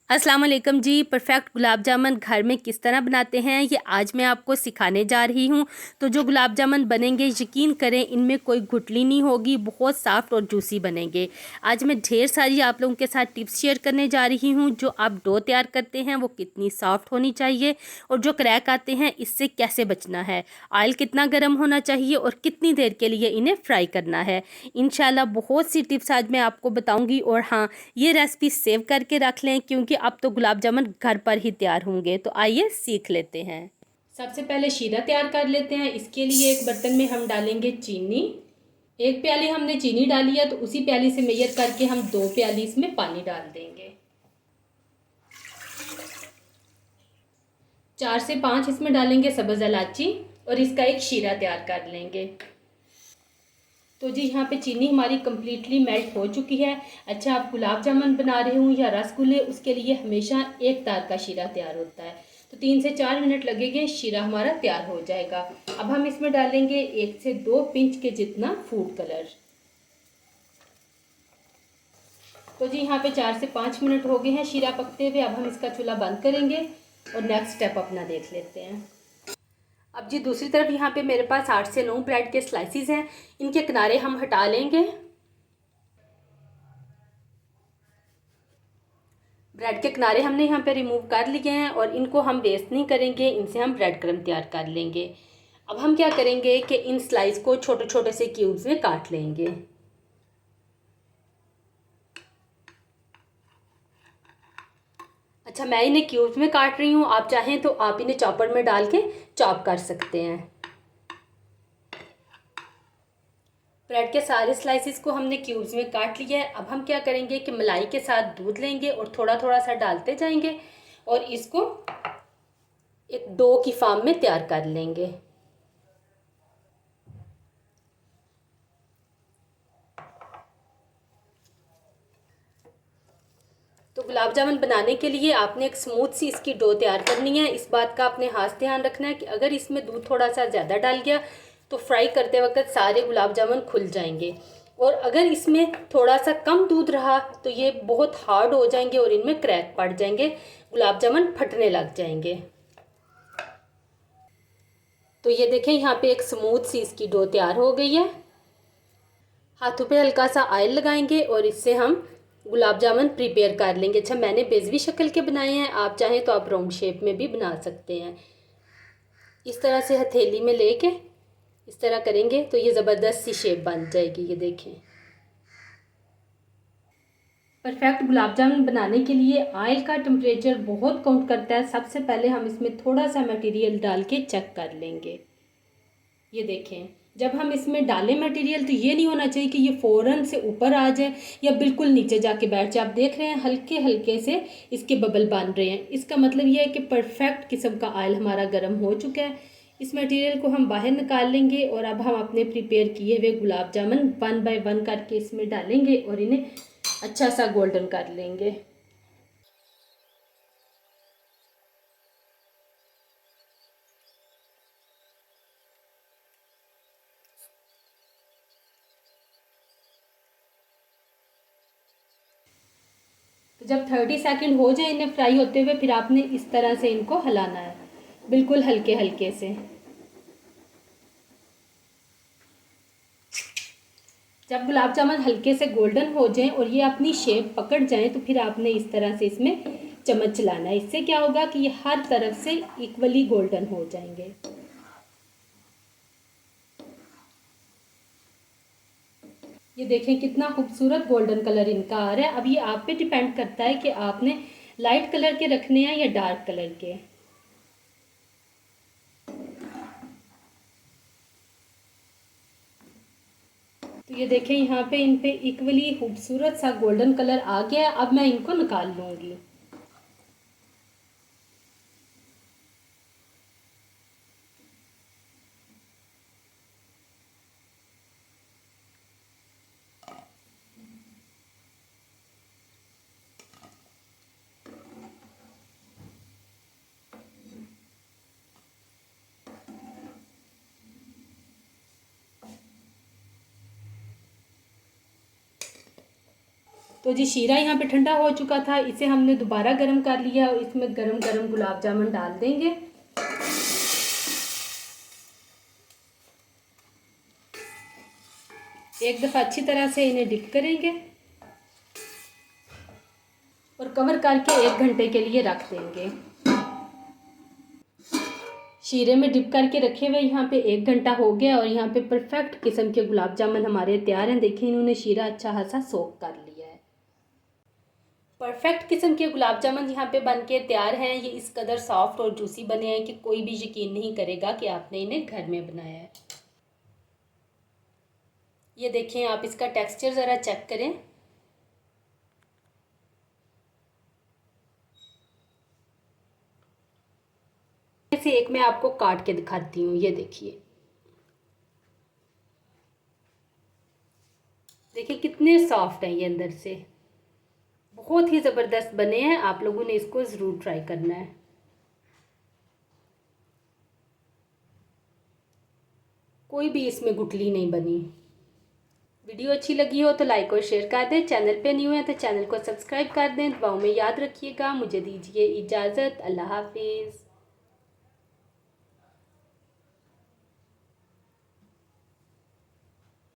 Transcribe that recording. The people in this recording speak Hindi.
अस्सलाम वालेकुम जी। परफेक्ट गुलाब जामुन घर में किस तरह बनाते हैं ये आज मैं आपको सिखाने जा रही हूँ। तो जो गुलाब जामुन बनेंगे यकीन करें इनमें कोई गुठली नहीं होगी, बहुत सॉफ्ट और जूसी बनेंगे। आज मैं ढेर सारी आप लोगों के साथ टिप्स शेयर करने जा रही हूँ। जो आप डो तैयार करते हैं वो कितनी सॉफ्ट होनी चाहिए और जो क्रैक आते हैं इससे कैसे बचना है, ऑयल कितना गर्म होना चाहिए और कितनी देर के लिए इन्हें फ्राई करना है। इंशाल्लाह बहुत सी टिप्स आज मैं आपको बताऊँगी। और हाँ, ये रेसिपी सेव करके रख लें क्योंकि अब तो गुलाब जामुन घर पर ही तैयार होंगे। तो आइए सीख लेते हैं। सबसे पहले शीरा तैयार कर लेते हैं। इसके लिए एक बर्तन में हम डालेंगे चीनी। एक प्याली हमने चीनी डाली है तो उसी प्याली से मेजर करके हम 2 प्याली इसमें पानी डाल देंगे। 4 से 5 इसमें डालेंगे सब्ज़ इलायची और इसका एक शीरा तैयार कर लेंगे। तो जी यहाँ पे चीनी हमारी कम्प्लीटली मेल्ट हो चुकी है। अच्छा, आप गुलाब जामुन बना रहे हूँ या रसगुल्ले, उसके लिए हमेशा एक तार का शीरा तैयार होता है। तो 3 से 4 मिनट लगेंगे, शीरा हमारा तैयार हो जाएगा। अब हम इसमें डालेंगे 1 से 2 पिंच के जितना फूड कलर। तो जी यहाँ पे 4 से 5 मिनट हो गए हैं शीरा पकते हुए। अब हम इसका चूल्हा बंद करेंगे और नेक्स्ट स्टेप अपना देख लेते हैं। अब जी दूसरी तरफ यहाँ पे मेरे पास 8 से 9 ब्रेड के स्लाइसिस हैं। इनके किनारे हम हटा लेंगे। ब्रेड के किनारे हमने यहाँ पे रिमूव कर लिए हैं और इनको हम वेस्ट नहीं करेंगे, इनसे हम ब्रेड क्रम्ब तैयार कर लेंगे। अब हम क्या करेंगे कि इन स्लाइस को छोटे छोटे से क्यूब्स में काट लेंगे। अच्छा, मैं इन्हें क्यूब्स में काट रही हूँ, आप चाहें तो आप इन्हें चॉपर में डाल के चॉप कर सकते हैं। ब्रेड के सारे स्लाइसिस को हमने क्यूब्स में काट लिया है। अब हम क्या करेंगे कि मलाई के साथ दूध लेंगे और थोड़ा थोड़ा सा डालते जाएंगे और इसको एक डो की फॉर्म में तैयार कर लेंगे। तो गुलाब जामुन बनाने के लिए आपने एक स्मूथ सी इसकी डो तैयार करनी है। इस बात का आपने खास ध्यान रखना है कि अगर इसमें दूध थोड़ा सा ज़्यादा डाल गया तो फ्राई करते वक्त सारे गुलाब जामुन खुल जाएंगे, और अगर इसमें थोड़ा सा कम दूध रहा तो ये बहुत हार्ड हो जाएंगे और इनमें क्रैक पड़ जाएंगे, गुलाब जामुन फटने लग जाएंगे। तो ये देखें यहाँ पे एक स्मूथ सी इसकी डो तैयार हो गई है। हाथों पे हल्का सा ऑयल लगाएंगे और इससे हम गुलाब जामुन प्रिपेयर कर लेंगे। अच्छा, मैंने बेजवी शक्ल के बनाए हैं, आप चाहें तो आप राउंड शेप में भी बना सकते हैं। इस तरह से हथेली में लेके इस तरह करेंगे तो ये ज़बरदस्त सी शेप बन जाएगी। ये देखें। परफेक्ट गुलाब जामुन बनाने के लिए ऑयल का टेम्परेचर बहुत काउंट करता है। सबसे पहले हम इसमें थोड़ा सा मटेरियल डाल के चेक कर लेंगे। ये देखें, जब हम इसमें डालें मटेरियल तो ये नहीं होना चाहिए कि ये फ़ौरन से ऊपर आ जाए या बिल्कुल नीचे जाके बैठ जाए। आप देख रहे हैं हल्के हल्के से इसके बबल बन रहे हैं, इसका मतलब ये है कि परफेक्ट किस्म का ऑयल हमारा गर्म हो चुका है। इस मटेरियल को हम बाहर निकाल लेंगे और अब हम अपने प्रिपेयर किए हुए गुलाब जामुन 1 बाय 1 करके इसमें डालेंगे और इन्हें अच्छा सा गोल्डन कर लेंगे। तो जब 30 सेकंड हो जाए इन्हें फ्राई होते हुए, फिर आपने इस तरह से इनको हिलाना है, बिल्कुल हल्के हल्के से। जब गुलाब जामुन हल्के से गोल्डन हो जाएं और ये अपनी शेप पकड़ जाएं तो फिर आपने इस तरह से इसमें चम्मच चलाना है। इससे क्या होगा कि ये हर तरफ से इक्वली गोल्डन हो जाएंगे। ये देखें कितना खूबसूरत गोल्डन कलर इनका आ रहा है। अब ये आप पे डिपेंड करता है कि आपने लाइट कलर के रखने हैं या डार्क कलर के। तो ये देखें यहाँ पे इन पे इक्वली खूबसूरत सा गोल्डन कलर आ गया है। अब मैं इनको निकाल लूँगी। तो जी शीरा यहाँ पे ठंडा हो चुका था, इसे हमने दोबारा गर्म कर लिया और इसमें गरम गरम गुलाब जामुन डाल देंगे। एक दफ़ा अच्छी तरह से इन्हें डिप करेंगे और कवर करके 1 घंटे के लिए रख देंगे। शीरे में डिप करके रखे हुए यहाँ पे 1 घंटा हो गया और यहाँ पे परफेक्ट किस्म के गुलाब जामुन हमारे तैयार हैं। देखिए इन्होंने शीरा अच्छा खासा सोक कर लिया है। परफेक्ट किस्म के गुलाब जामुन यहाँ पे बन के तैयार हैं। ये इस कदर सॉफ्ट और जूसी बने हैं कि कोई भी यकीन नहीं करेगा कि आपने इन्हें घर में बनाया है। ये देखें, आप इसका टेक्सचर ज़रा चेक करें। से एक मैं आपको काट के दिखाती हूँ। ये देखिए, देखिए कितने सॉफ्ट हैं ये अंदर से, बहुत ही ज़बरदस्त बने हैं। आप लोगों ने इसको ज़रूर ट्राई करना है। कोई भी इसमें गुठली नहीं बनी। वीडियो अच्छी लगी हो तो लाइक और शेयर कर दें। चैनल पे न्यू है तो चैनल को सब्सक्राइब कर दें। दुआओं में याद रखिएगा। मुझे दीजिए इजाज़त। अल्लाह हाफिज़।